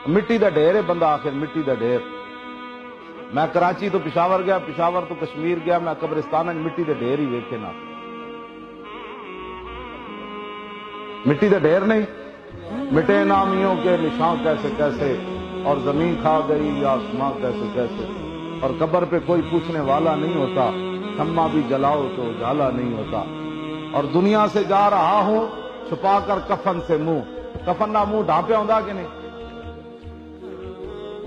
مٹی دا ڈھیر ہے بندہ، آخر مٹی دا ڈھیر۔ میں کراچی تو پشاور گیا، پشاور تو کشمیر گیا، میں قبرستان مٹی دے ڈھیر ہی ویکھے نہ، مٹی دے ڈھیر نہیں، مٹے نامیوں کے نشان کیسے کیسے، اور زمین کھا گئی یا آسماں کیسے کیسے، اور قبر پہ کوئی پوچھنے والا نہیں ہوتا، شمع بھی جلاؤ تو اجالا نہیں ہوتا، اور دنیا سے جا رہا ہوں چھپا کر کفن سے منہ۔ کفن نہ منہ ڈھانپیا ہوندا کہ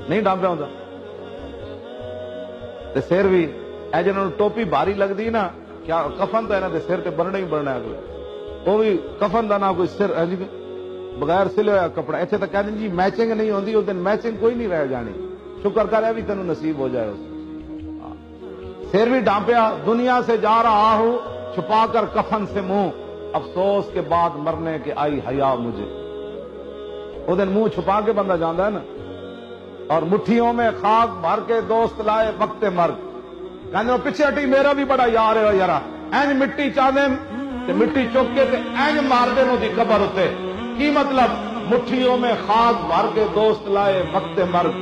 نہیں ڈھانپیا ہوندا؟ تے سر بھی اے جنہاں نوں ٹوپی بھاری لگدی نا، کیا کفن تو انہاں دے سر تے بننا ہی بننا ہے اگلے، وہ بھی کفن دا نہ کوئی سر ہے جی بغیر سلے ہوا کپڑا۔ ایتھے تک کہندے جی میچنگ نہیں ہوندی، اس دن میچنگ کوئی نہیں رہ جانی، شکر کر بھی تینوں نصیب ہو جائے۔ اس سر بھی ڈھانپیا، دنیا سے جا رہا ہوں چھپا کر کفن سے منہ، افسوس کے بعد مرنے کے آئی حیا مجھے۔ وہ دن منہ چھپا کے بندہ جاندا ہے نا، اور مٹھیوں میں خاک بھر کے دوست لائے وقت مرگ، کہنے پیچھے ہٹی میرا بھی بڑا یار ہے یارا، اینج مٹی چاہ دیں تے مٹی چک کے تے اینج مار دیں دی قبر ہوتے۔ کی مطلب؟ مٹھیوں میں خاک بھر کے دوست لائے وقت مرگ،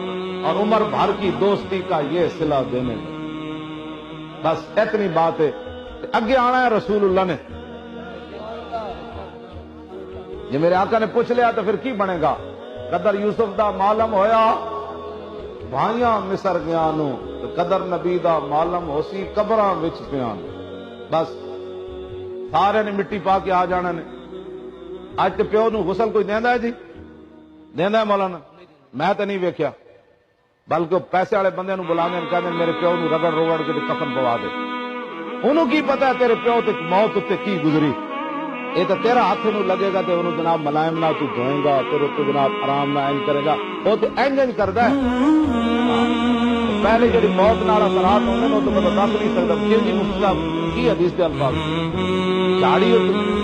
اور عمر بھر کی دوستی کا یہ صلہ دینے میں۔ بس اتنی بات ہے، اگے آنا ہے رسول اللہ نے۔ یہ میرے آقا نے پوچھ لیا تو پھر کی بنے گا؟ قدر یوسف دا معلوم ہویا بھائیاں مصر گیا نو، قدر نبی دا معلوم ہو سی قبراں وچ پیان۔ بس سارے نے مٹی پا کے آ جانا نے۔ اج تے پیو نو غسل کوئی دیندا ہے جی؟ دیندا ہے مولانا؟ میں تے نہیں ویکھیا، بلکہ پیسے والے بندے نو بلا دین، کہندے میرے پیو نو رگڑ روگڑ کے کفن پوا دے۔ انہوں کی پتہ ہے تیرے پیو تے موت تے کی گزری؟ یہ تو تیرا ہاتھ نو لگے گا تو انہوں جناب ملائم نہ تو دھوئیں گا، تیرے تو جناب آرام نہ اینج کرے گا، وہ تو اینج کردا ہے۔ پہلے جڑی موت نال اثرات ہوندے نے تو بندہ دس نہیں سکدا۔ پھر بھی مفتی صاحب کی حدیث دے الفاظ، جھاڑی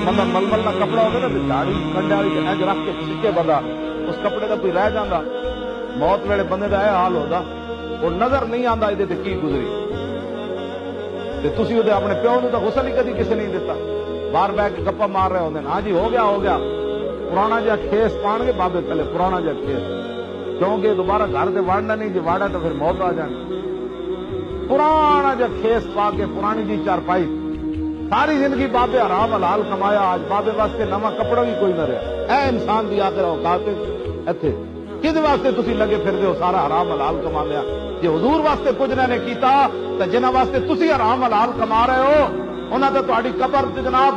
بندہ ململ نہ کپڑا ہوگا نا تو جھاڑی کنڈے والی اینج رکھ کے سکے بندہ اس کپڑے کا کوئی رہ جاندہ، موت ویلے بندے دا یہ حال ہوتا، وہ نظر نہیں آندا یہ تے کی گزری۔ تے تسی وہ اپنے پیو نو تو غسل ہی کدی کسی نہیں دیتا، باہر بہ کے گپا مار رہے ہوندے، ہاں جی ہو گیا پرانا جا کھیس پان گے بابے تھلے، پرانا جا کھیس، کیونکہ دوبارہ گھر سے واڑنا نہیں، جی واڑا تو پھر موت آ جانی۔ پرانا جا کھیس پا کے پرانی جی چارپائی، ساری زندگی بابے حرام حلال کمایا، آج بابے واسطے نواں کپڑا بھی کوئی نہ رہا۔ اے انسان دی آخر اوقات ایتھے کس واسطے تسی لگے پھردے ہو سارا حرام حلال کما لیا؟ جی حضور واسطے کچھ نہ نے کیتا تے جنہاں واسطے تسی حرام حلال کما رہے ہو انہاں تے تہاڈی قبر تے جناب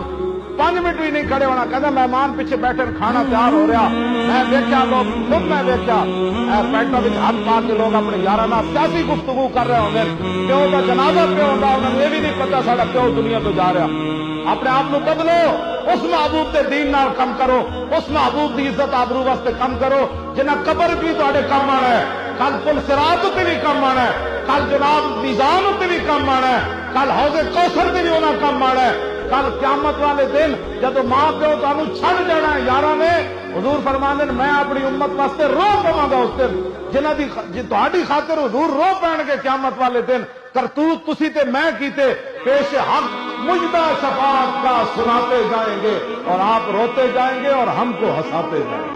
5 منٹ بھی نہیں کھڑے ہونا، کہنا مہمان پیچھے بیٹھے کھانا تیار ہو رہا، میں دیکھا لوگ خود میں دیکھا پیٹوں میں ہاتھ مار کے لوگ اپنے یاراں نال سیاسی گفتگو کر رہے ہوندے، پیو کا جنازہ پہ ہوندا، انہاں نوں یہ بھی نہیں پتا ساڈا پیو دنیا تو جا رہا۔ اپنے آپ کو بدلو، اس محبوب کے دین نال کم کرو، اس محبوب کی عزت آبرو واسطے کم کرو جنہاں قبر بھی تہاڈے کم آنا ہے، کل پل صراط تے بھی کم آنا ہے، کل جناب میزان تے بھی کم آنا ہے، کل حوض کوثر تے بھی انہاں کم آنا ہے، کل قیامت والے دن جدو ماں پیو تانوں چھڑ جانا ہے یاراں نے، حضور فرماندے میں اپنی امت واسطے رو پواں گا اس دن، جنہاں دی تہاڈی خاطر حضور رو پین گے قیامت والے دن، کرتوت تسی تے میں کیتے، پیش حق مجدہ شفاعت کا سناتے جائیں گے، اور آپ روتے جائیں گے اور ہم کو ہنساتے جائیں گے۔